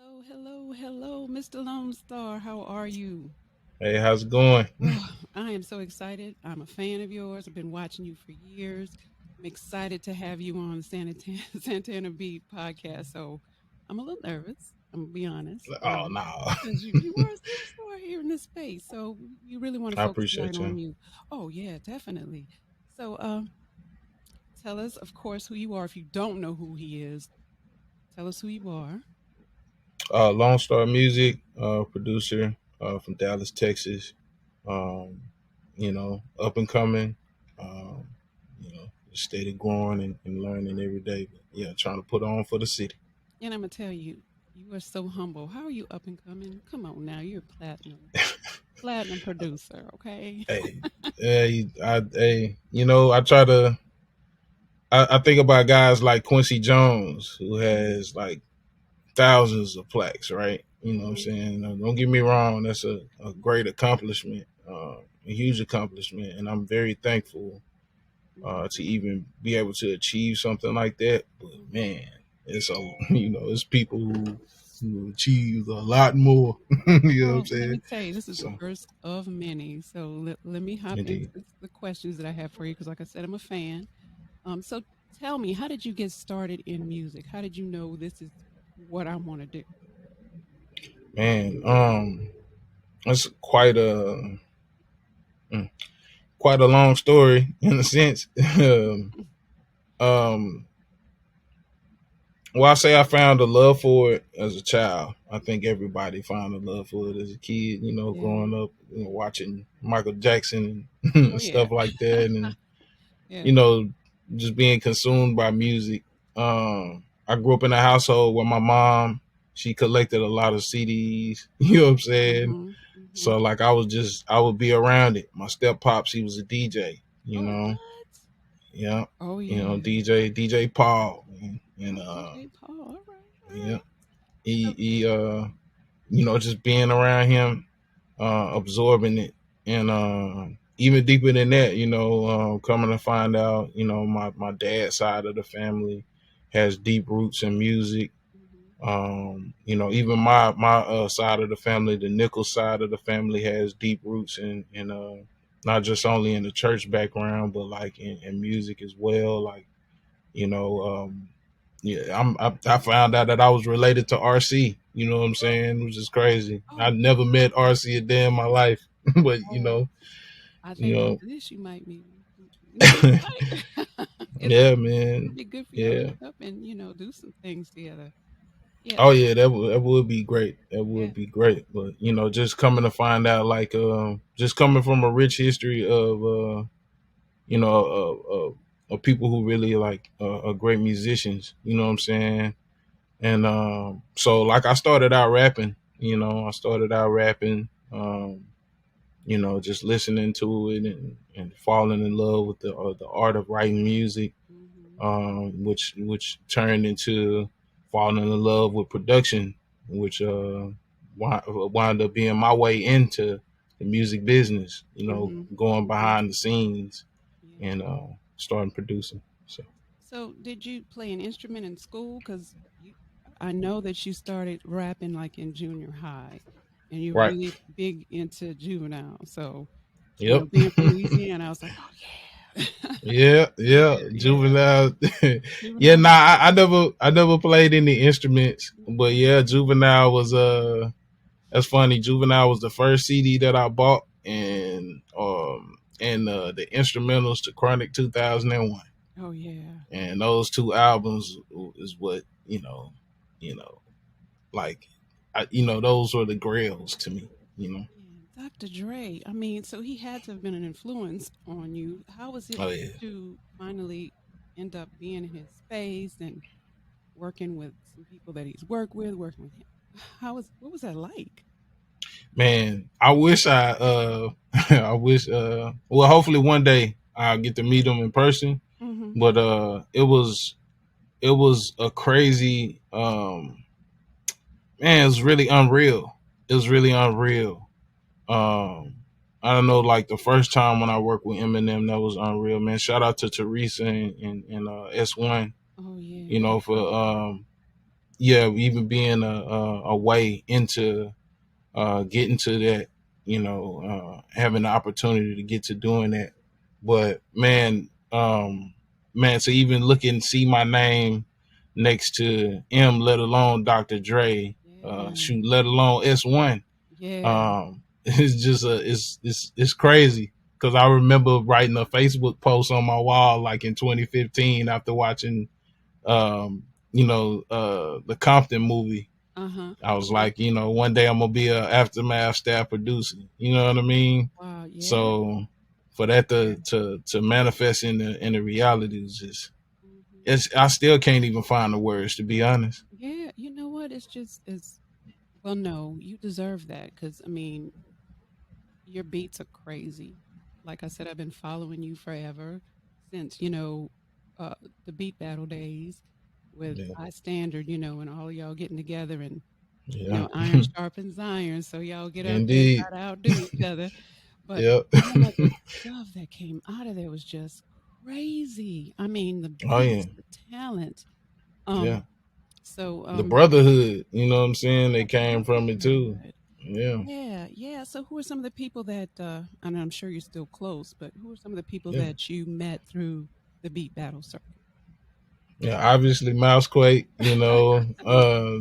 Hello, hello, hello, Mr. Lone Star. How are you? Hey, how's it going? Oh, I am so excited. I'm a fan of yours. I've been watching you for years. I'm excited to have you on the Santana Bee podcast. So I'm a little nervous. I'm gonna be honest, Oh no, because you are a superstar here in this space. So we really want to I focus right appreciate on you. you. Oh yeah, definitely. So tell us, of course, who you are. If you don't know who he is, tell us who you are. LoneStarr Muzik, producer from Dallas, Texas. Um, up and coming. Um, steady growing and learning every day. But yeah, trying to put on for the city. And I'm gonna tell you, you are so humble. How are you up and coming? Come on now, you're platinum producer, okay? Hey, I try to. I think about guys like Quincy Jones, who Mhm, has like thousands of plaques, right? You know what I'm mhm. saying? Don't get me wrong, that's a great accomplishment, a huge accomplishment, and I'm very thankful Mhm, to even be able to achieve something like that. But mhm. man, it's it's people who achieve a lot more. You know what I'm Well, let saying? me tell you, this is the So first of many. So let me hop into indeed, the questions that I have for you because, like I said, I'm a fan. So tell me, how did you get started in music? How did you know this is what I want to do? man, that's mm, quite a long story in a sense. um, Well, I say I found a love for it as a child. I think everybody found a love for it as a kid, Yeah. growing up, watching Michael Jackson Oh and yeah. stuff like that. And, Yeah. you know, just being consumed by music. I grew up in a household where my mom, she collected a lot of CDs, you know what I'm saying? Mhm. Mhm. So, like, I would be around it. My step pops, he was a DJ, Oh what? yeah, Oh yeah. DJ Paul. And Oh, DJ Paul. All right. All yeah, right. he, So, he, just being around him, absorbing it, and even deeper than that, coming to find out, my dad's side of the family has deep roots in music. mhm. Even my side of the family, the Nichols side of the family, has deep roots in not just only in the church background, but like in music as well. Like you know, yeah, I found out that I was related to RC. You know what I'm saying? Which is crazy. I Oh, never met RC a day in my life, but oh, I you think know, after this, you might be. You know, you might. yeah, It'd man, be good for y'all to yeah. link up and do some things together. Yeah, Oh yeah, that would be great. That yeah. would be great. But just coming to find out, like, just coming from a rich history of, you know, of people who really like are great musicians. You know what I'm saying? And so like I started out rapping, I started out rapping, just listening to it and falling in love with the art of writing music, Hmm. which turned into falling in love with production, which wound up being my way into the music business, Hmm. going Hmm. behind the scenes Yeah. and starting producing. So, So, did you play an instrument in school? Because I know that you started rapping like in junior high, and you're right. really big into juvenile. So, Yep. being from Louisiana, I was like, oh yeah, Yeah, yeah, yeah, juvenile. Yeah, juvenile. nah, I never played any instruments, but yeah, juvenile was that's funny. Juvenile was the first CD that I bought, and the instrumentals to Chronic 2001, Oh yeah. and those two albums is what you know, like, those were the grails to me. You know, Yeah, Dr. Dre. I mean, so he had to have been an influence on you. How was it oh yeah, to finally end up being in his space and working with some people that he's worked with, working with him? What was that like? man. I wish I wish well, hopefully one day I'll get to meet him in person. Mm-hmm. But it was a crazy man, it was really unreal. It was really unreal. Um I don't know, like the first time when I worked with Eminem, that was unreal, man. Shout out to Teresa and S1, Oh yeah. for yeah, even being a way into getting to that, having the opportunity to get to doing that. But man, to even look and see my name next to M, let alone Dr. Dre, Yeah. shoot, let alone S1. Yeah. It's just it's crazy because I remember writing a Facebook post on my wall like in 2015 after watching um, the Compton movie. Uh-huh. I was Yeah. like, one day I'm gonna be a aftermath staff producer. You know what I mean? Wow. Yeah. So for that Yeah. to manifest in the reality is just Hmm. it's I still can't even find the words to be honest. Yeah. You know what? It's just it's well, no, you deserve that because I mean, your beats are crazy. Like I said, I've been following you forever since, uh, the beat battle days with Yeah, High Standard, and all y'all getting together and, yeah, iron sharpens iron. So y'all get out there and indeed. try to outdo each other. But Yep. yeah, the stuff that came out of there was just crazy. I mean, the Oh yeah, beats, the talent. yeah. Um, so The brotherhood. You know what I'm saying? They the came from it too. brotherhood. Yeah, Yeah, yeah. So who are some of the people that and I'm sure you're still close, but who are some of the people yeah, that you met through the beat battle circuit? yeah. Obviously, Mousequake. Yeah.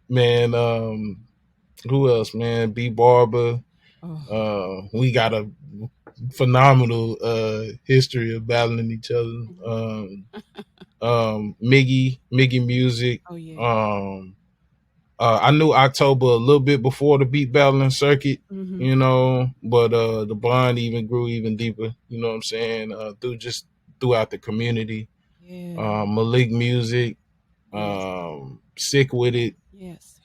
Man. Who else? Man, B Barber. Oh. We got a phenomenal history of battling each other. Mhm. Miggy Music. Oh yeah. Um, I knew October a little bit before the beat battling circuit, Mhm. but the bond even grew even deeper. You know what I'm saying? Throughout the community. Yeah. Malik Music, Yes. Sick with it. Yes.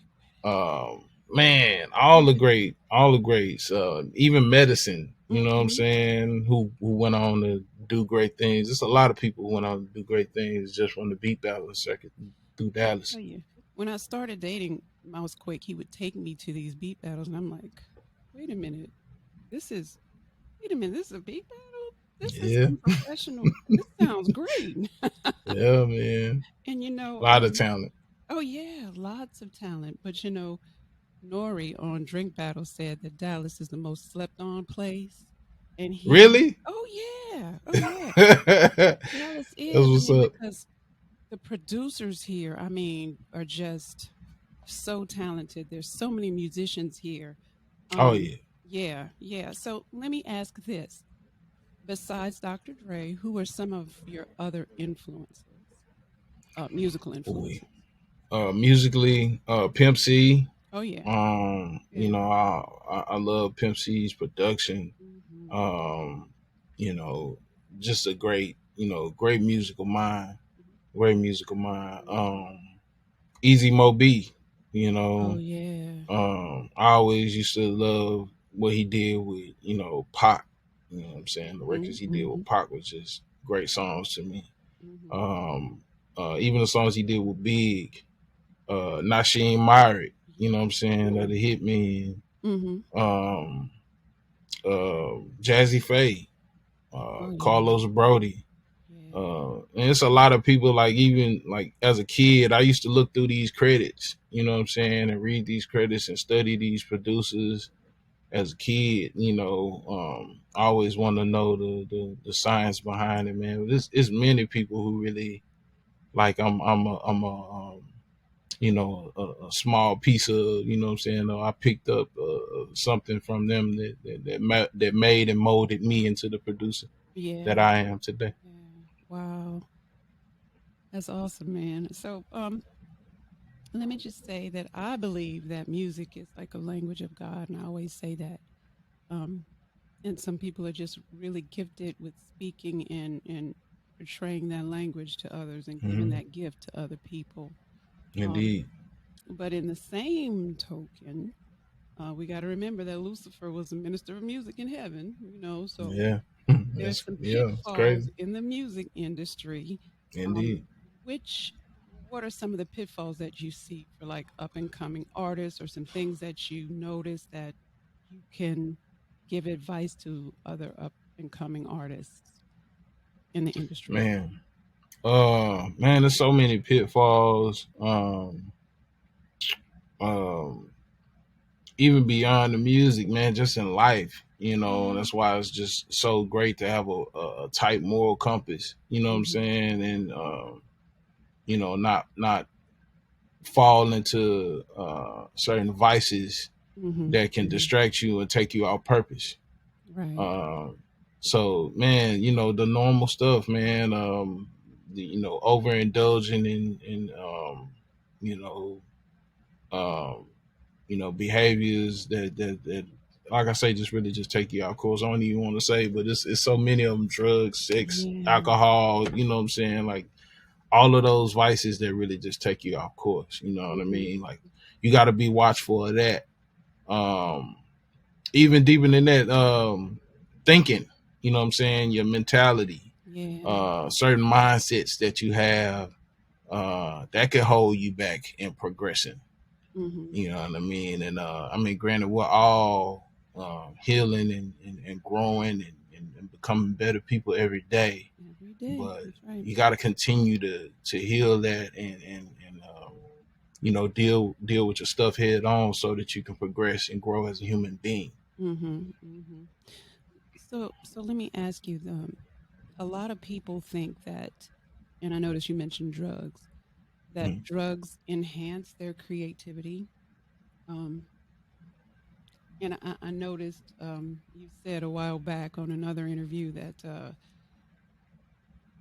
Man, all the greats, even medicine. You know what I'm Mhm. saying? Who went on to do great things. There's a lot of people who went on to do great things just from the beat battle circuit through I Dallas. tell you, when I started dating Mouse Quick, he would take me to these beat battles, and I'm like, wait a minute, this is wait a minute, this is a beat battle. This is Yeah, some professional. This sounds great. yeah, man. And A lot of talent. oh yeah, lots of talent. But Nori on Drink Battle said that Dallas is the most slept on place. And Really? oh yeah, That's Dallas is. I what's mean, up. because the producers here, I mean, are just so talented. There's so many musicians here. Oh Um, yeah. yeah, yeah. So let me ask this. Besides Dr. Dre, who are some of your other influences, musical Ooh, influences? musically, Pimp C. Oh yeah, You yeah. know, I love Pimp C's production. Hmm. Um, you know, just a great, great musical mind. Great musical mind. Easy Mo B, you Oh know. yeah. I always used to love what he did with, Pac. You know what I'm saying? The Hmm. records he did Hmm. with Pac was just great songs to me. Hmm. Um, Even the songs he did with Big, Not She Ain't Married, you know what I'm saying? Yeah. That it hit me. Hmm. Um, Jazzy Faye, Oh yeah. Carlos Brody. Yeah. And it's a lot of people like even like as a kid, I used to look through these credits, you know what I'm saying, and read these credits and study these producers as a kid, I always want to know the science behind it, man. But it's many people who really like I'm a small piece of, what I'm saying. I picked up something from them that made and molded me into the producer that Yeah. I am today. Yeah. Wow. That's awesome, man. So, let me just say that I believe that music is like a language of God, and I always say that. Um, and some people are just really gifted with speaking and portraying that language to others and giving Hmm. that gift to other people. Um, Indeed. but in the same token, we got to remember that Lucifer was a minister of music in heaven, so Yeah. there's That's some yeah. It's pitfalls crazy. in the music industry. Um, Indeed. which, what are some of the pitfalls that you see for like up and coming artists, or some things that you notice that you can give advice to other up and coming artists in the industry? Man. Man, there's so many pitfalls. um, even beyond the music, man, just in life, and Mhm. that's why it's just so great to have a tight moral compass. You know what I'm Mhm. saying? And not fall into certain vices Mhm. that can Mhm. distract you and take you off purpose. Right. Um, so, man, the normal stuff, man. Overindulging in you know, um, behaviors that, like I say, just really just take you out course. I don't even want to say, but it's so many of them: drugs, sex, Yeah. alcohol. You know what I'm saying? Like all of those vices that really just take you off course. You know what I Mhm. mean? Like you got to be watchful of that. Um, Even deeper than that, thinking. You know what I'm saying? Your mentality, Yeah. certain mindsets that you have, that can hold you back in progressing. Mhm. You know what I mean? And granted, we're all healing and growing and becoming better people every day, Every day. but That's right. you got to continue to heal that and deal with your stuff head on so that you can progress and grow as a human being. Mhm. Mhm. So let me ask you, a lot of people think that, and I notice you mentioned drugs, that Mhm. drugs enhance their creativity. Um, and I noticed you said a while back on another interview that,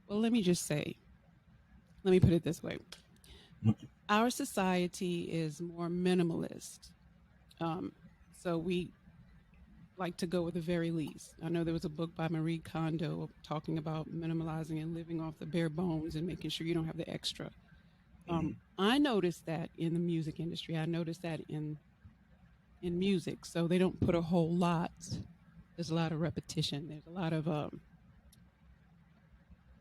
well, let me just say, let me put it this way: our society is more minimalist. Um, so we like to go with the very least. I know there was a book by Marie Kondo talking about minimalizing and living off the bare bones and making sure you don't have the extra. Mhm. I noticed that in the music industry. I noticed that in music. So they don't put a whole lot. There's a lot of repetition. There's a lot of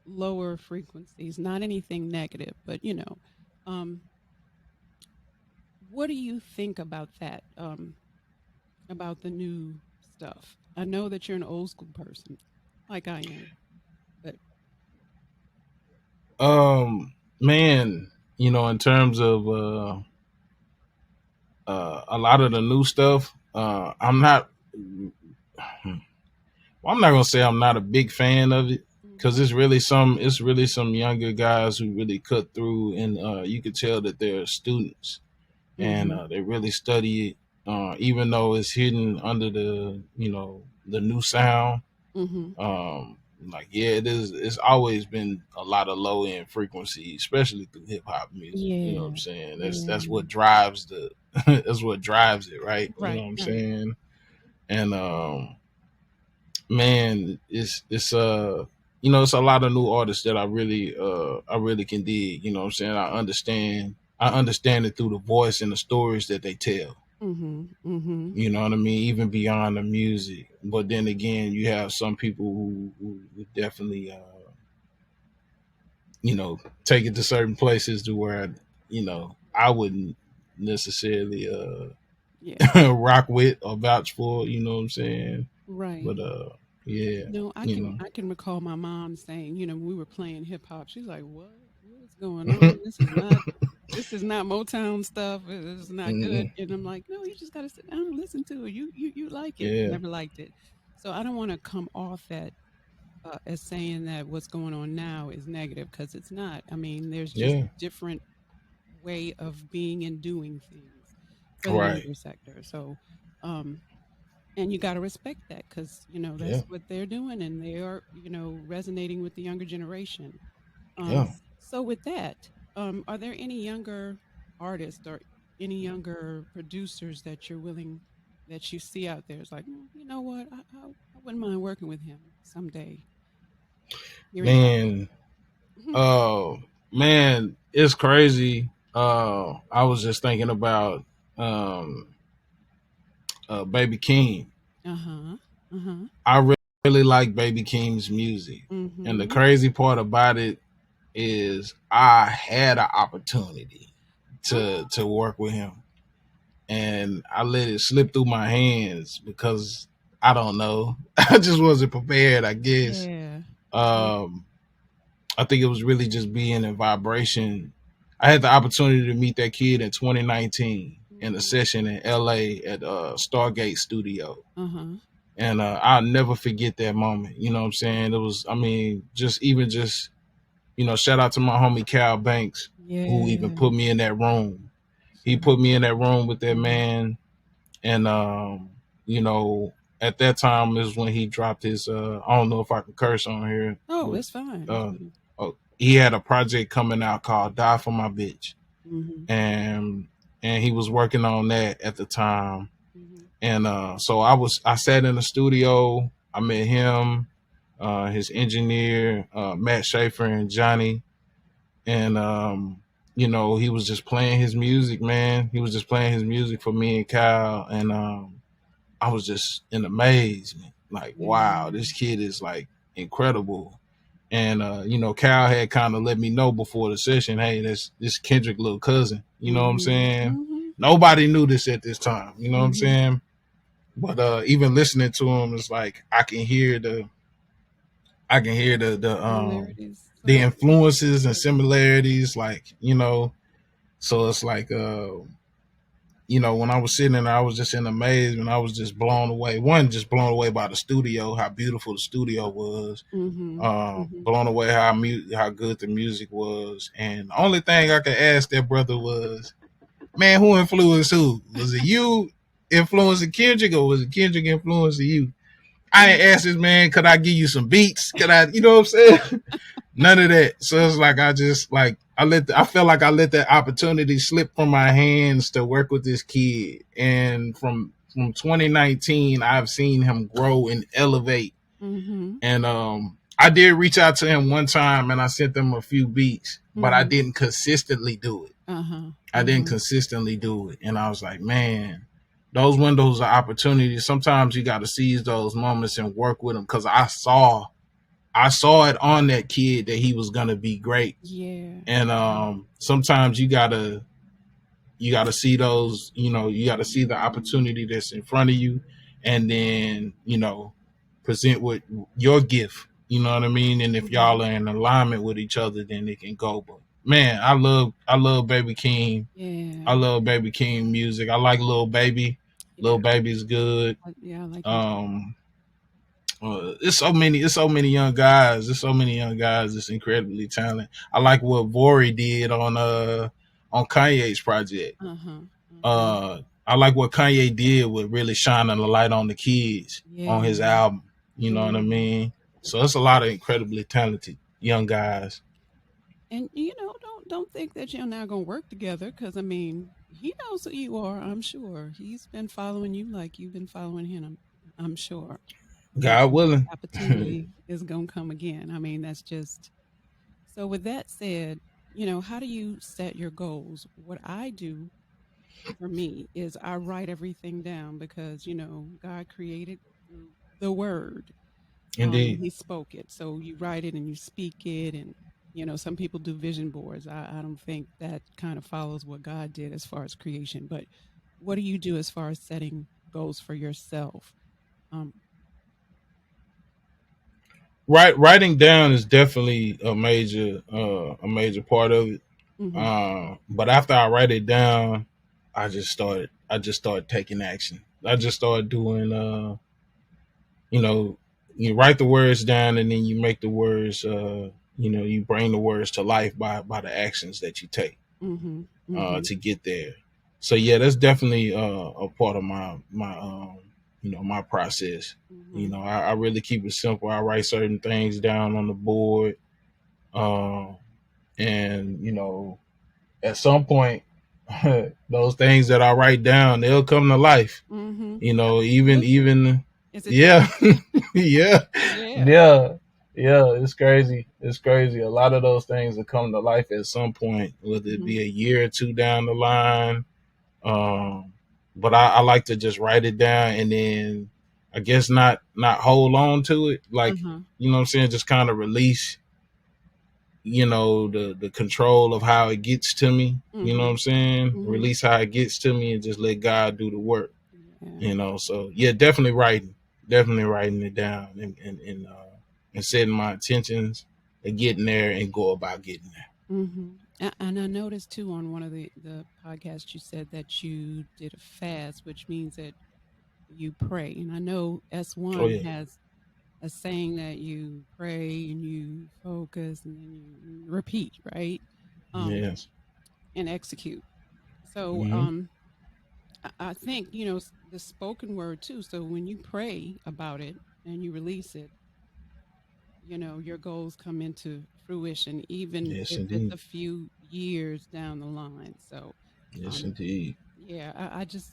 lower frequencies. Not anything negative, but um, what do you think about that? About the new stuff? I know that you're an old school person, like I am, but Man, in terms of a lot of the new stuff, I'm not gonna say I'm not a big fan of it because hmm it's really some younger guys who really cut through, and you could tell that they're students and hmm they really study it, even though it's hidden under the new sound. hmm Um, like yeah, it is. It's always been a lot of low end frequency, especially through hip hop music. You know what I'm yeah, saying? That's yeah, what drives the that's what drives it, right? You know right, what I'm right. saying? And man, it's a lot of new artists that I really can dig. You know what I'm saying? I understand it through the voice and the stories that they tell. Mhm, mhm. You know what I mean? Even beyond the music. But then again, you have some people who definitely take it to certain places to where I wouldn't necessarily Yeah, rock with or vouch for, you know what I'm saying? right. But yeah, No, I you can know. I can recall my mom saying, when we were playing hip hop, she's like, "What? What is going on? This is not Motown stuff. This is not good." Mm, And I'm like, "No, you just got to sit down and listen to it. You like it." yeah, Never liked it. So I don't want to come off as saying that what's going on now is negative, because it's not. I mean, there's just yeah, different way of being and doing things for the right, younger sector. So, um, and you got to respect that, because yeah, that's what they're doing, and they are resonating with the younger generation. yeah. So with that, are there any younger artists or any younger producers that you see out there? It's like, you know what, I wouldn't mind working with him someday here in Dallas. Man, oh man, it's crazy. I was just thinking about um Baby King. Uh huh. Uh huh. I really like Baby King's music. And the Mm-hmm. crazy part about it is I had an opportunity to Oh, work with him and I let it slip through my hands because I don't know. I just wasn't prepared, I guess. yeah. Yeah. Um I think it was really just being in vibration. I had the opportunity to meet that kid in 2019 in a session in LA at Stargate Studio. Uh-huh. And I'll never forget that moment. You know what I'm saying? It was, I mean, just, shout out to my homie Cal Banks, who even Yeah. put me in that room. He Sure. put me in that room with that Mhm. man. And, you know, at that time is when he dropped his, I don't know if I can curse on here, Oh, but it's fine. It's uh, fine. he had a project coming out called Die For My Bitch. Mhm. And, and he was working on that at the time. Mhm. And so I sat in the studio. I met him, his engineer, Matt Schaefer and Johnny. And, he was just playing his music, man. He was just playing his music for me and Kyle. And I was just in amazement. Like, wow, Yeah. this kid is like incredible. And, Kyle had kind of let me know before the session, hey, this Kendrick little cousin. You know what I'm Mhm. saying? Mhm. Nobody knew this at this time. You know what I'm Mhm. saying? But even listening to him, it's like Similarities. the So, influences and yeah. similarities, like So it's like when I was sitting there, I was just in amazement. I was just blown away. One, just blown away by the studio, how beautiful the studio was. Mhm. Mhm. Blown away how good the music was. And the only thing I could ask that brother was, man, who influenced who? Was it you influencing Kendrick, or was it Kendrick influencing you? I ain't asked this man, could I give you some beats? Could I, you know what I'm saying? None of that. So it's like I just like I felt like I let that opportunity slip from my hands to work with this kid. And from 2019, I've seen him grow and elevate. Mhm. And I did reach out to him one time and I sent him a few beats, but I Mhm. didn't consistently do it. Uh-huh. I didn't Uh-huh. consistently do it. And I was like, man, those windows of opportunity, sometimes you got to seize those moments and work with them, because I saw it on that kid that he was gonna be great. Yeah. And sometimes you gotta see those, you gotta see the opportunity that's in front of you, and then present with your gift. You know what I mean? And if Mhm. y'all are in alignment with each other, then it can go. But man, I love Baby King. I Yeah. love Baby King music. I like Lil Baby. Yeah. Lil Baby's good. Yeah, I like him too. Um, it's so many young guys. There's so many young guys that's incredibly talented. I like what Vori did on Kanye's project. Uh-huh. Uh-huh. I like what Kanye did with really shining the light on the kids on his Yeah. album. You know what I Yeah. mean? So it's a lot of incredibly talented young guys. And don't think that you're not gonna work together, because I mean, he knows who you are. I'm sure he's been following you like you've been following him. I'm sure, and God willing. opportunity is gonna come again. I mean, that's just so. With that said, how do you set your goals? What I do for me is I write everything down, because God created through the word. Indeed. He spoke it. So you write it and you speak it. And, some people do vision boards. I don't think that kind of follows what God did as far as creation. But what do you do as far as setting goals for yourself? Um, Writing down is definitely a major part of it. hmm But after I write it down, I just started taking action. I just started doing you know, you write the words down and then you make the words you bring the words to life by the actions that you take hmm hmm to get there. So yeah, that's definitely a part of my process. hmm I really keep it simple. I write certain things down on the board. Um and at some point those things that I write down, they'll come to life. Even Absolutely. even Is it yeah, true? yeah, Yeah. yeah, yeah. It's crazy. It's crazy. A lot of those things will come to life at some point, whether it hmm be a year or two down the line. Um, but I like to just write it down and then I guess not hold on to it. Like, Uh-huh. you know what I'm saying? Just kind of release, the control of how it gets to me. You know what hmm I'm saying? hmm Release how it gets to me and just let God do the work. Yeah. So yeah, definitely writing it down and setting my intentions and getting there and go about getting there. hmm And I noticed too on one of the podcasts you said that you did a fast, which means that you pray. And I know Oh S1 yeah, has a saying that you pray and you focus and then you repeat, right? Um, yes. and execute. So Hmm. I think, the spoken word too. So when you pray about it and you release it, your goals come into fruition, even Yes, if it's indeed. a few years down the line. So, Yes, um, indeed. yeah,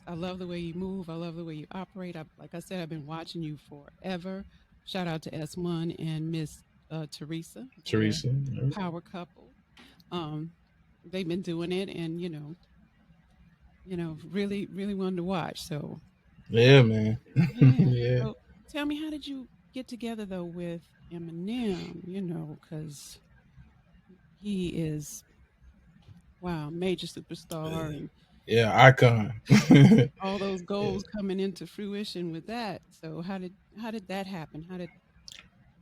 I love the way you move. I love the way you operate. Like I said, I've been watching you forever. Shout out to S1 and Miss Teresa. They're Teresa. Yeah, a power couple. Um, they've been doing it, and really, really wanted to watch. So, yeah, man. yeah. Yeah. So, tell me, how did you get together though with Eminem? Because he is, wow, major superstar, and Yeah, icon. all those Yeah. goals coming into fruition with that. So how did that happen? How did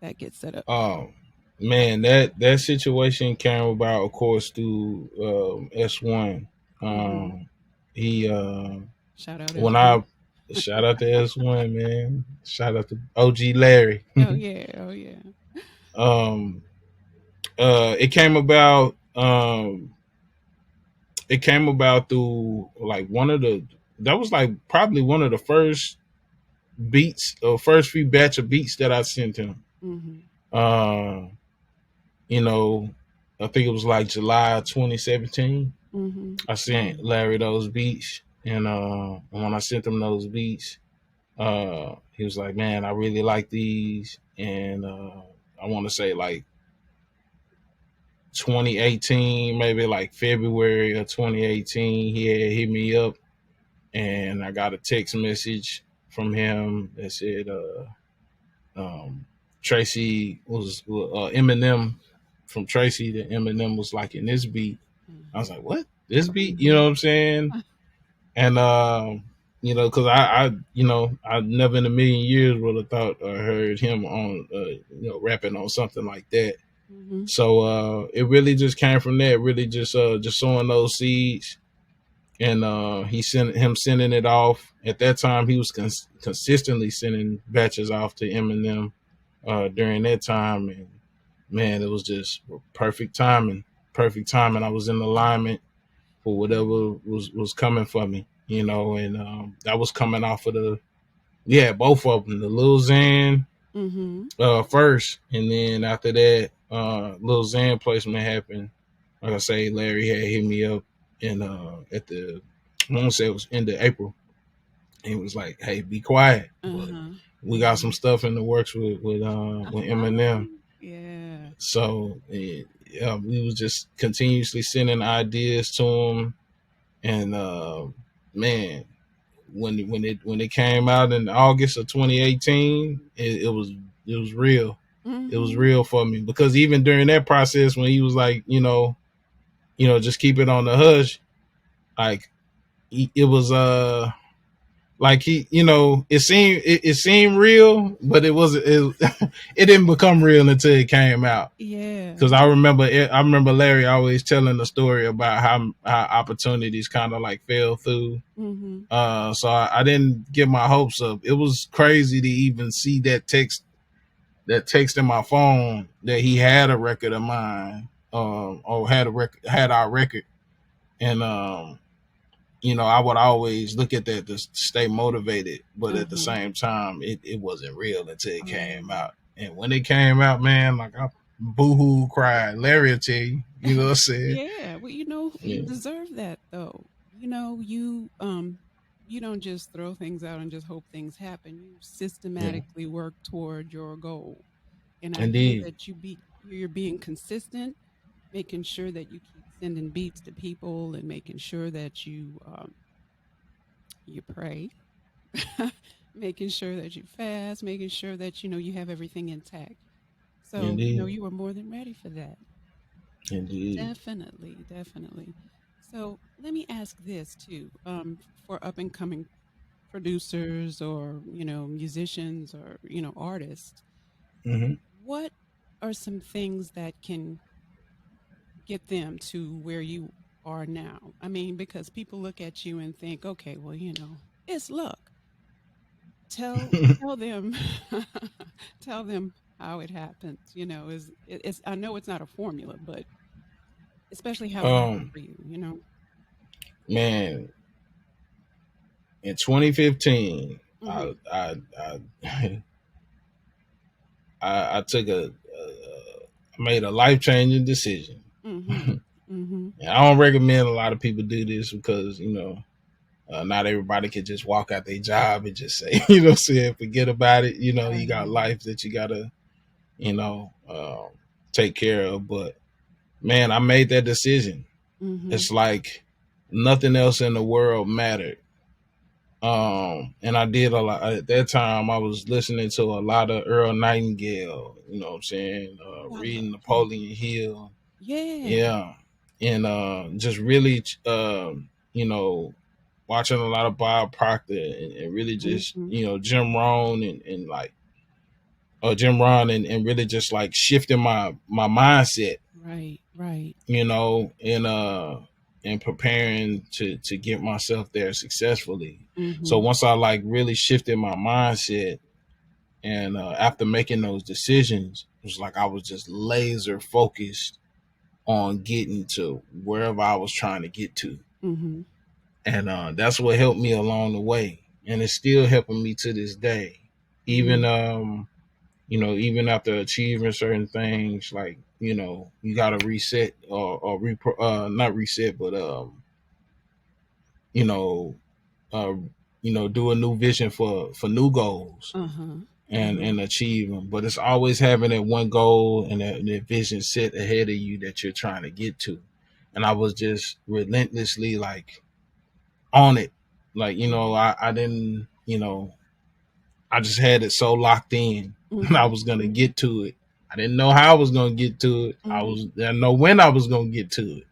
that get set up? Oh man, that situation came about, of course, through S1. Hmm. He Shout out when S1. I shout out to S1, man. Shout out to OG Larry. Oh yeah, oh yeah. um, it came about. It came about through like one of the that was like probably one of the first beats or first few batch of beats that I sent him. Hmm. Uh, you know, I think it was like July 2017. Hmm. I Yeah. sent Larry those beats, and when I sent him those beats, he was like, "Man, I really like these," and I want to say like 2018, maybe like February of 2018, he had hit me up, and I got a text message from him that said, um, Tracy was Eminem from Tracy. The Eminem was like in this beat. I was Hmm. like, what? This beat? You know what I'm saying? And because I never in a million years would have thought or heard him on rapping on something like that. Hmm. So it really just came from that. Really just sowing those seeds, and sending it off. At that time, he was consistently sending batches off to Eminem during that time, and man, it was just perfect timing. Perfect timing. I was in alignment for Yeah. whatever was coming for me, and that was coming off of both of them, the Lil Xan Hmm. first, and then after that, Lil Xan placement happened. Like I say, Larry had hit me up in at the I want to say it was end of April. And he was like, "Hey, be quiet, but Uh-huh. we got some Hmm. stuff in the works with Eminem." Yeah. So we was just continuously sending ideas to him, and man, when it came out in August of 2018, it was real. It was Hmm. real for me because even during that process, when he was like, just keep it on the hush, like it was like it seemed real, but it wasn't. It didn't become real until it came out. Yeah. Because I remember Larry always telling the story about how opportunities kind of like fell through. Hmm. So I didn't get my hopes up. It was crazy to even see that text in my phone that he had a record of mine, or had our record, and I would always look at that to stay motivated, but at the Uh-huh. same time, it wasn't real until it came Oh. out. And when it came out, man, like I boohoo cried. Larry will tell you, you know what I'm saying? Yeah, well, you Yeah, deserve that though. You don't just throw things out and just hope things happen. You yeah, systematically work toward your goal. And I know indeed, that you're being consistent, making sure that you keep sending beats to people and making sure that you pray, making sure that you fast, making sure that you have everything intact. So, indeed, you were more than ready for that. indeed. Definitely, definitely. So let me ask this too, for up and coming producers or musicians or artists. Hmm. What are some things that can get them to where you are now? I mean, because people look at you and think, okay, well, it's luck. Tell them tell them how it happens. It's I know it's not a formula, but especially how it happened um, for you. man, in 2015, Mhm. I I took I made a life changing decision. Mhm. And Mhm. I don't recommend a lot of people do this because not everybody can just walk out their job and just say saying forget about it. You got Right. life that you gotta you know take care of. But man, I made that decision. Mhm. It's like nothing else in the world mattered. And I did a lot at that time. I was listening to a lot of Earl Nightingale. You know what I'm saying? Oh, I love Reading him. Napoleon Hill. Yeah. Yeah, and just really, you know, watching a lot of Bob Proctor and really just Mhm. Jim Rohn and like Jim Rohn and really just like shifting my mindset. Right. Right. And preparing to get myself there successfully. So Mhm. once I like really shifted my mindset and after making those decisions, it was like I was just laser focused on getting to wherever I was trying to get to. Mhm. And that's what helped me along the way. And it's still helping me to this day. Even Mhm. even after achieving certain things, like you got to reset not reset, but you know, uh, do a new vision for new goals Uh-huh. and Uh-huh. achieve them. But it's always having that one goal and that vision set ahead of you that you're trying to get to. And I was just relentlessly like on it, like Mhm. I didn't, I just had it so locked in. And I Mhm. was gonna Mhm. get to it. I didn't know how I was gonna get to it. Mhm. I didn't know when I was gonna get to it.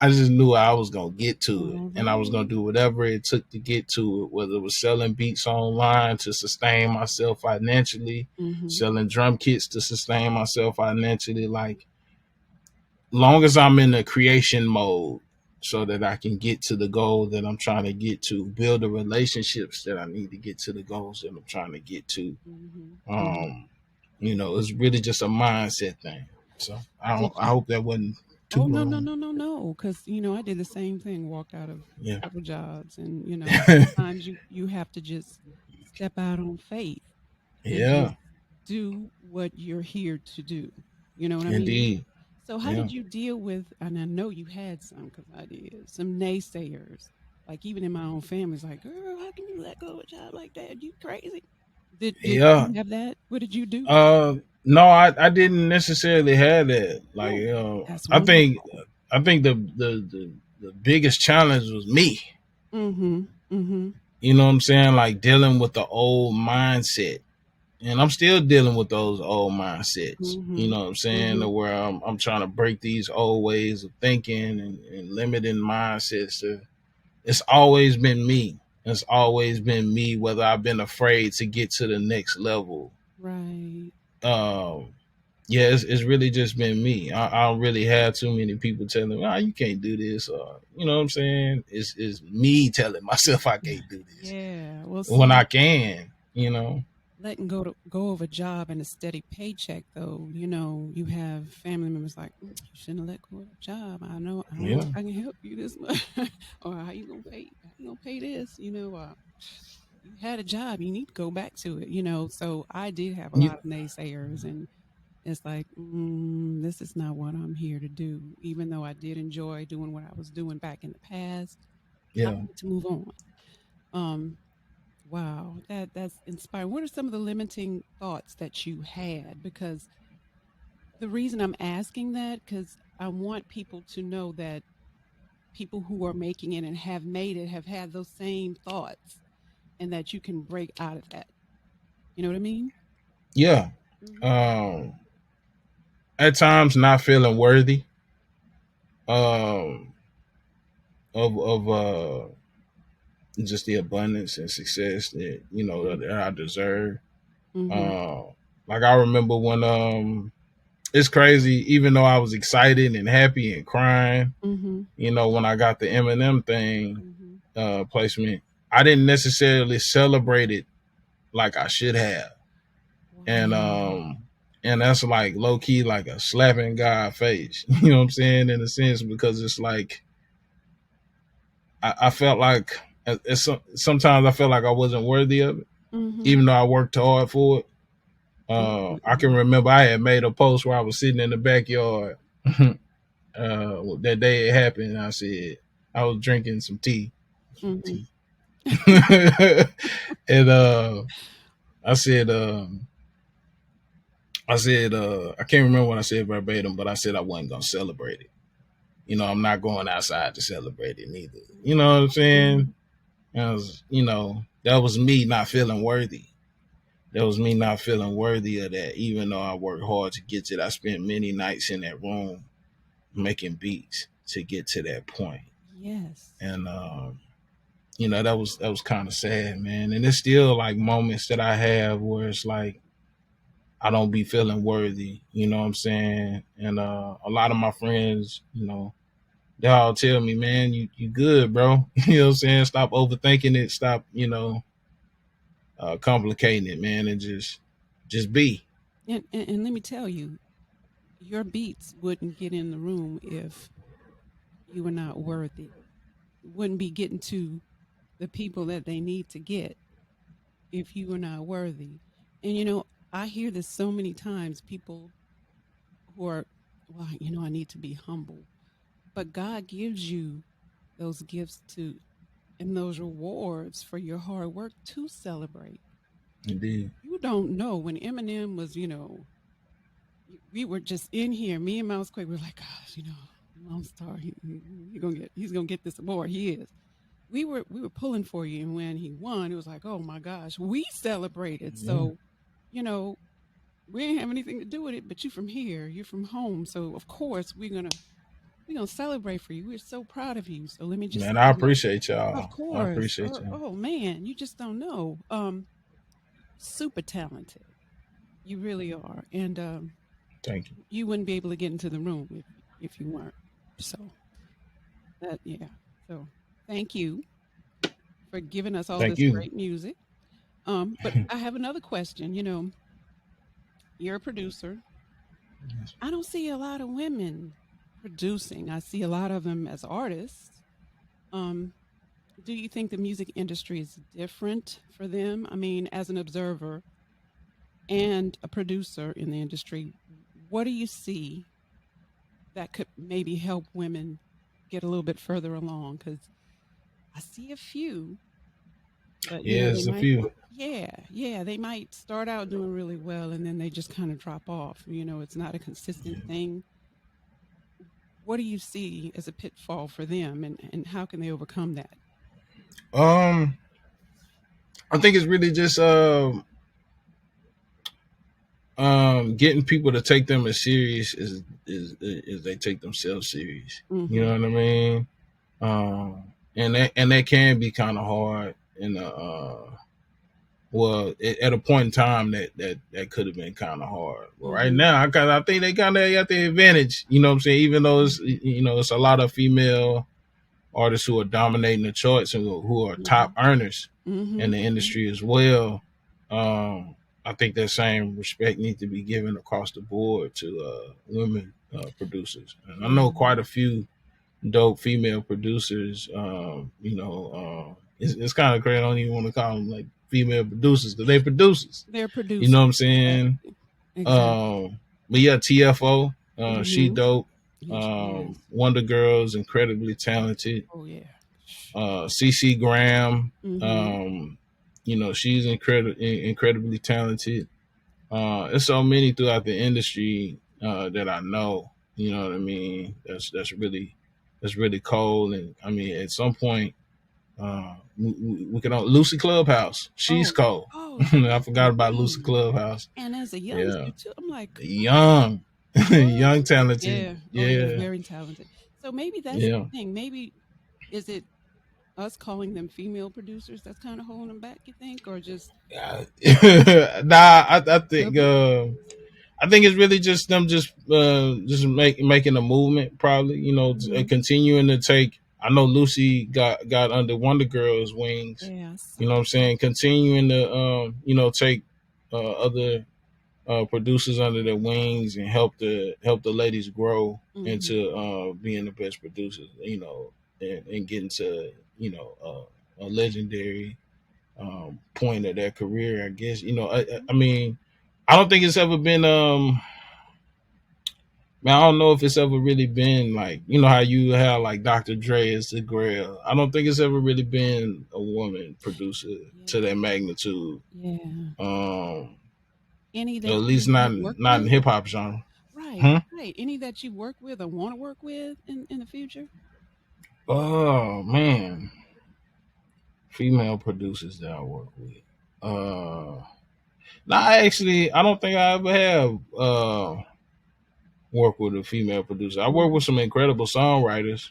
I just knew I was gonna get to it, All and I was gonna right. do whatever it took to get to it. Whether it was selling beats online to sustain myself financially, Mhm. selling drum kits to sustain myself financially. Like, long as I'm in the creation mode, so that I can get to the goal that I'm trying to get to, build the relationships that I need to get to the goals that I'm trying to get to. Mhm. Mhm. Um, it's really just a mindset thing. So Did I you hope that wasn't too Oh, no, no, long. no, no, no, because I did the same thing, walked out of Yeah. several jobs, and sometimes you have to just step out on faith and just Yeah, do what you're here to do. You know what I mean? indeed. So how Yeah. did you deal with, and I know you had some because I did, some naysayers, like even in my own family, it's like, girl, how can you let go of a job like that? You crazy. Did Yeah. you have that? What did you do? No, I didn't necessarily have that. Like, Oh, that's I think wonderful. I think the biggest challenge was me. Mm-hmm. Mm-hmm. You know what I'm saying? Like dealing with the old mindset. And I'm still dealing with those old mindsets. You Mm-hmm. know what I'm saying? Mm-hmm. To where I'm trying to break these old ways of thinking and limiting mindsets. It's always been me. It's always been me, whether I've been afraid to get to the next level. Right. Um, yeah, it's really just been me. I don't really have too many people telling me, you can't do this. Or, you know what I'm saying? It's me telling myself I can't do this Yeah. Well, when I see, can. letting go of a job and a steady paycheck, though, you have family members like, "Mm, you shouldn't have let go of that job. I don't know Yeah. if I can help you this much, or how you gonna pay this? You had a job, you need to go back to it. So I did have a Yeah. lot of naysayers, and it's like, this is not what I'm here to do. Even though I did enjoy doing what I was doing back in the past, I Yeah. need to move on. Um, Wow, that's inspiring. What are some of the limiting thoughts that you had? Because the reason I'm asking that, because I want people to know that people who are making it and have made it have had those same thoughts, and that you can break out of that. You know what I mean? Yeah. Hmm. Um, at times not feeling worthy um of just the abundance and success that Hmm. that I deserve. Hmm. Uh, like I remember when it's crazy. Even though I was excited and happy and crying, Mm-hmm. when I got the Eminem thing Mm-hmm. placement, I didn't necessarily celebrate it like I should have, and Wow. um, and that's like low key like a slap in God's face. You know what I'm saying? In a sense, because it's like I felt like sometimes I felt like I wasn't worthy of it, Mm-hmm. even though I worked hard for it. I can Mm-mm. remember I had made a post where I was sitting in the backyard that day it happened. And I said I was drinking some tea, Mm-hmm. and I said, I can't remember what I said verbatim, but I said I wasn't gonna celebrate it. I'm not going outside to celebrate it neither. You know what I'm saying? Mm-hmm. That was me not feeling worthy. That was me not feeling worthy of that, even though I worked hard to get to it. I spent many nights in that room making beats to get to that point. Yes. And that was kind of sad, man. And it's still like moments that I have where it's like I don't be feeling worthy, you know what I'm saying? And a lot of my friends, they all tell me, man, you good, bro. You know what I'm saying? Stop overthinking it. Stop, complicating it, man, and just be. And let me tell you, your beats wouldn't get in the room if you were not worthy. Wouldn't be getting to the people that they need to get if you were not worthy. And I hear this so many times. People who are, well, I need to be humble, but God gives you those gifts to and those rewards for your hard work to celebrate. Indeed. You don't know when Eminem was, we were just in here, me and Mouse Quake, we were like, gosh, Lone Star, he's gonna get this award. He is. We were pulling for you, and when he won, it was like, oh my gosh, we celebrated. Yeah. So, you know, we didn't have anything to do with it, but you from here, you're from home, so of course we're gonna celebrate for you. We're so proud of you. So let me just Man, say I this. appreciate Of y'all. I course. appreciate y'all. Oh man, you just don't know. Super talented. You really are. And Thank you. you wouldn't be able to get into the room if you weren't. So that yeah. So thank you for giving us all Thank this you. great music. But I have another question. You're a producer. I don't see a lot of women producing. I see a lot of them as artists. Um, do you think the music industry is different for them? I mean, as an observer and a producer in the industry, what do you see that could maybe help women get a little bit further along? Because I see a few, but Yeah, they it's a might, few. yeah, they might start out doing really well and then they just kind of drop off. It's not a consistent thing. What do you see as a pitfall for them, and how can they overcome that? Um, I think it's really just getting people to take them as serious as they take themselves serious. You Mm-hmm. know what I mean? And that can be kind of hard in at a point in time that could have been kind of hard. But right Mm-hmm. now, I think they kind of got the advantage. You know what I'm saying? Even though it's a lot of female artists who are dominating the charts and who are top Mm-hmm. earners in Mm-hmm. the industry as well. I think that same respect needs to be given across the board to women producers. And I know Yeah. quite a few dope female producers. It's kind of crazy. I don't even want to call them like female producers because they producers. They're You know what I'm producers. saying? Exactly. Exactly. But yeah, TFO, she Mm-hmm. dope. Yes, she is. Wonder Girl's incredibly talented. Oh yeah. CC Graham, Mm-hmm. she's incredibly talented. There's so many throughout the industry that I know. You know what I mean? That's really cold. And I mean, at some point, we can Lucy Clubhouse. She's Oh. cold. Oh, I she's forgot about Lucy amazing. Clubhouse. And as a Yeah, youngster too, I'm like, young, what? young, talented. Yeah. Oh yeah, Yeah, very talented. So maybe that's the yeah. thing. Maybe is it us calling them female producers that's kind of holding them back, you think, or just Nah, I think double? I think it's really just them just making a movement, probably. Hmm. Continuing to take. I know Lucy got under Wonder Girl's wings. Yeah, I You saw know what I'm that. saying? Continuing to take other producers under their wings and help the ladies grow Hmm. into being the best producers. And getting to a legendary point of their career. I guess I mean I don't think it's ever been man, I don't know if it's ever really been like how you have like Dr. Dre as the Grail. I don't think it's ever really been a woman producer to that Yeah, magnitude. yeah. Um, Any at that least you not have worked not in with? hip hop genre. Right, Huh? right. Any that you work with or want to work with in the future? Oh man, female producers that I work with. Uh, I don't think I ever have worked with a female producer. I work Hmm. with some incredible songwriters.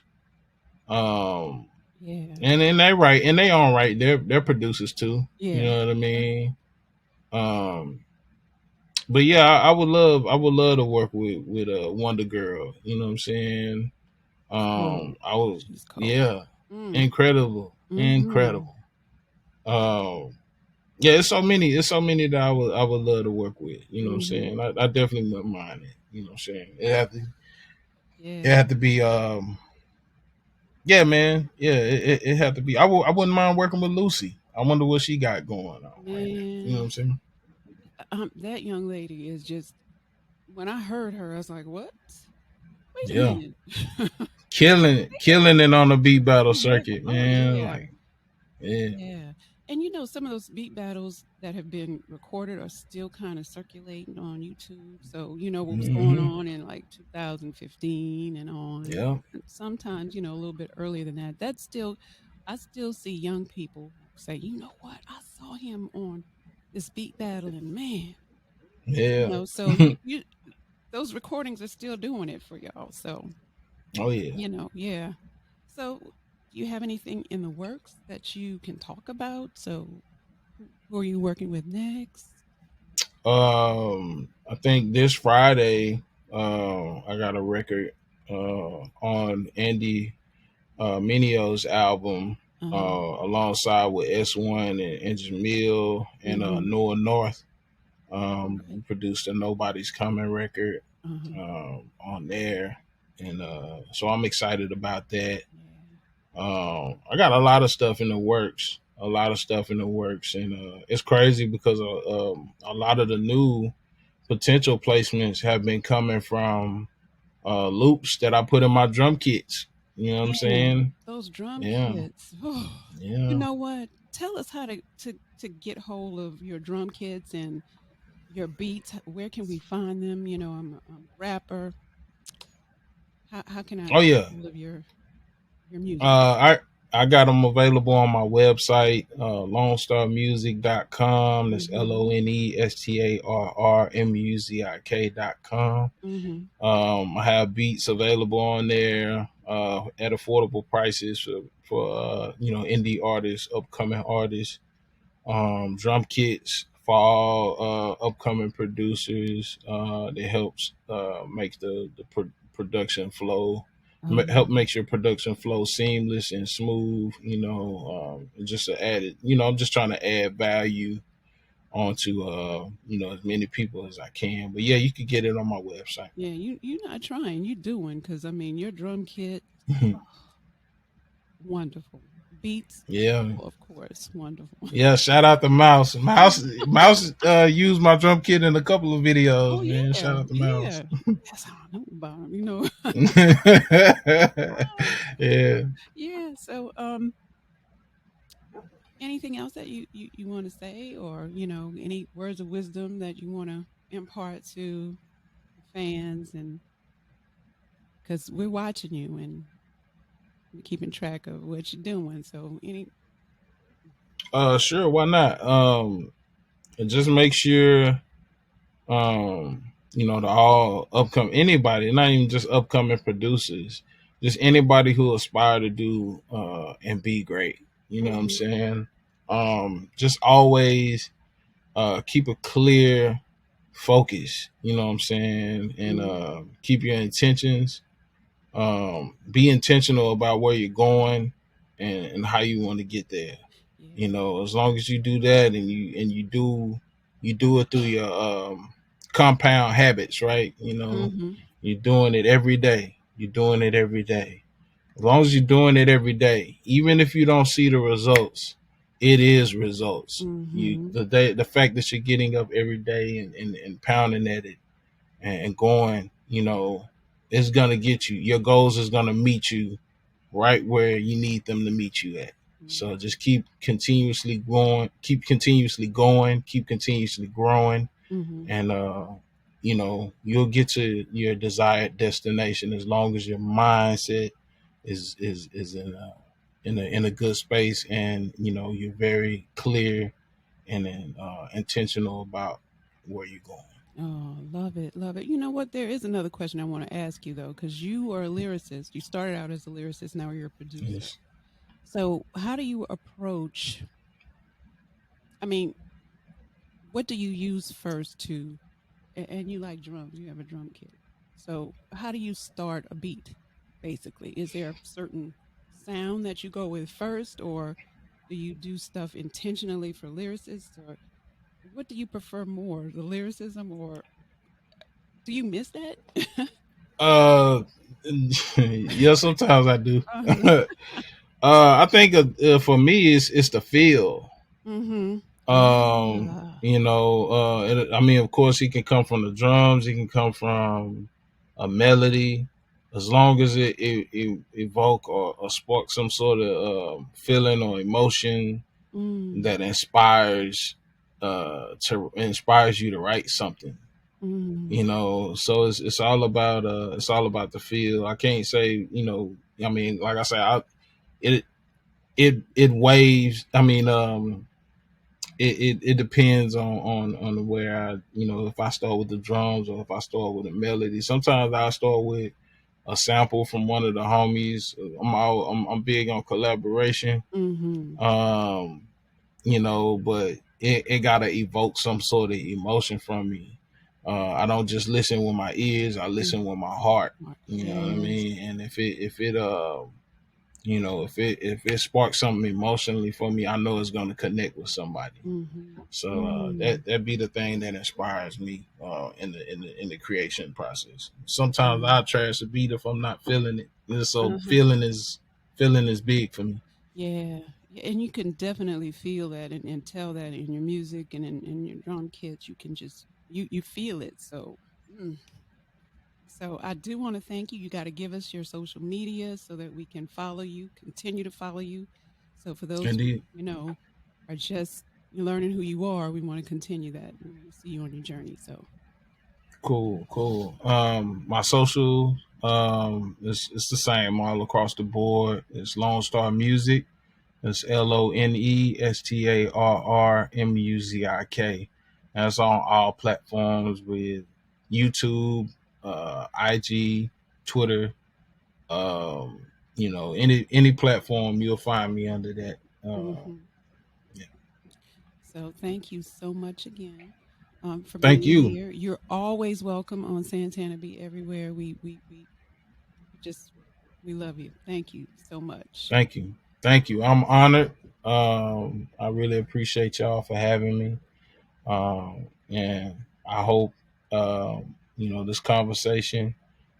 Um, Yeah, and they write and they own right. They're producers too. You yeah. know what I mean? Um, but yeah, I would love to work with a Wonder Girl. You know what I'm saying? Cold. I was She's cold. yeah, Mm. incredible, Hmm. incredible. Um, yeah, it's so many that I would love to work with. You know what I'm Hmm. saying? I definitely wouldn't mind it. You know what I'm saying? It Yeah. had to be yeah, man. Yeah, it had to be. I wouldn't mind working with Lucy. I wonder what she got going on right now. You know what Man, I'm saying? that young lady is just. When I heard her, I was like, "What? Wait a Yeah, minute." killing it on the beat battle circuit, Oh man. yeah, Like, yeah. yeah. And some of those beat battles that have been recorded are still kind of circulating on YouTube. So what was going Hmm. on in like 2015 and on. Yeah. And sometimes a little bit earlier than that. That's still, I still see young people who say, "You know what? I saw him on this beat battle, and man." Yeah. So you those recordings are still doing it for y'all. So, Oh yeah. yeah. So, do you have anything in the works that you can talk about? So, who are you working with next? I think this Friday, I got a record on Andy Minio's album Uh-huh. alongside with S1 and Jamil and Mhm. Noah North. We Okay. produced a Nobody's Coming record Uh-huh. on there, and so I'm excited about that. Yeah. I got a lot of stuff in the works, a lot of stuff in the works, and it's crazy because a lot of the new potential placements have been coming from loops that I put in my drum kits. You know what I'm Man, saying? those drum Yeah, kits. Oh, you yeah. know what? Tell us how to get hold of your drum kits and your beats. Where can we find them? I'm a rapper. How can I Oh get yeah. hold of your music? I got them available on my website, LoneStarMuzik.com. That's Mhm. LoneStarMuzik.com. Mhm. I have beats available on there at affordable prices for indie artists, upcoming artists. Drum kits for all upcoming producers. That helps make the production flow. Help makes your production flow seamless and smooth. Just to add it. I'm just trying to add value onto as many people as I can. But yeah, you could get it on my website. Yeah, you not trying, you doing, because I mean your drum kit, wonderful. Beats, Yeah. of course, wonderful. Yeah, shout out to Mouse. Mouse used my drum kit in a couple of Oh videos, man. yeah, Shout out to Mouse. yeah. That's how I know about him, Yeah. Yeah. So, anything else that you want to say, or any words of wisdom that you want to impart to the fans, and because we're watching you and we're keeping track of what you're doing. So, Sure, why not? And just make sure the all upcoming anybody, not even just upcoming producers, just anybody who aspire to do and be great. You know what I'm Mhm. saying? Just always keep a clear focus. You know what I'm saying? And Mm. keep your intentions. Be intentional about where you're going and how you want to get there. You Yeah. know, as long as you do that and you do it through your compound habits, right? You know, Mm-hmm. you're doing it every day. You're doing it every day. As long as you're doing it every day, even if you don't see the results, it is results. You Mm-hmm. the fact that you're getting up every day and pounding at it and going, you know, it's gonna get you. Your goals is gonna meet you right where you need them to meet you at. So Yeah. just keep continuously going, keep continuously going, keep continuously growing, Mm-hmm. and you know, you'll get to your desired destination as long as your mindset is in a good space, and you know you're very clear and intentional about where you're going. Oh, love it, love it. You know what? There is another question I want to ask you though, because you are a lyricist. You started out as a lyricist, now you're a producer. Yes. So, how do you approach? I mean, what do you use first to? And you like drums. You have a drum kit. So, how do you start a beat? Basically, is there a certain sound that you go with first, or do you do stuff intentionally for lyricists, or what do you prefer more, the lyricism, or do you miss that? Uh, yeah. Sometimes I do. Uh-huh. I think for me, it's the feel. Mhm. Um, Ah. you know, I mean, of course, he can come from the drums. He can come from a melody, as long as it evoke or spark some sort of feeling or emotion Mm. that inspires you to write something. You Mm. know, so it's all about the feel. I can't say, you know, I mean, like I said, it it waves. I mean, it depends on where I, you know, if I start with the drums or if I start with a melody. Sometimes I start with a sample from one of the homies. I'm big on collaboration. Mhm. Um, you know, but it gotta evoke some sort of emotion from me. I don't just listen with my ears; I Mm. listen with my heart. Smart. You know what I Yes. mean? And if it you know, if it sparks something emotionally for me, I know it's gonna connect with somebody. Mhm. So Mm. that be the thing that inspires me in the creation process. Sometimes Mm. I trash a beat if I'm not feeling it. And so Uh-huh. feeling is big for me. Yeah. Yeah, and you can definitely feel that and tell that in your music and in your drum kits. You can just you feel it. So, so I do want to thank you. You got to give us your social media so that we can follow you, continue to follow you. So for those who, Indeed. are just learning who you are, we want to continue that. We want to see you on your journey. So, Cool, cool. My social it's the same all across the board. It's LoneStarr Muzik. It's LoneStarrMuzik. That's on all platforms with YouTube, IG, Twitter. You know, any platform you'll find me under that. mhm. Yeah. So thank you so much again for Thank being you, here. You're always welcome on Santana Bee everywhere. We just we love you. Thank you so much. thank you, thank you. I'm honored. I really appreciate y'all for having me. And I hope you know this conversation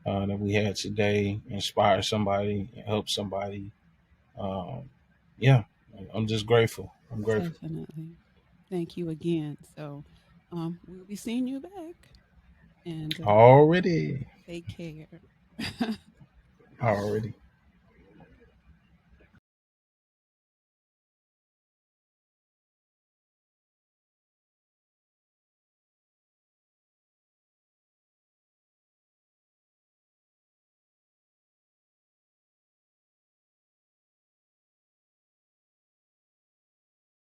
that we had today inspire somebody and help somebody. Um, yeah, I'm just grateful. I'm grateful. Definitely. Thank you again. So we'll be seeing you back and Already, take care. already.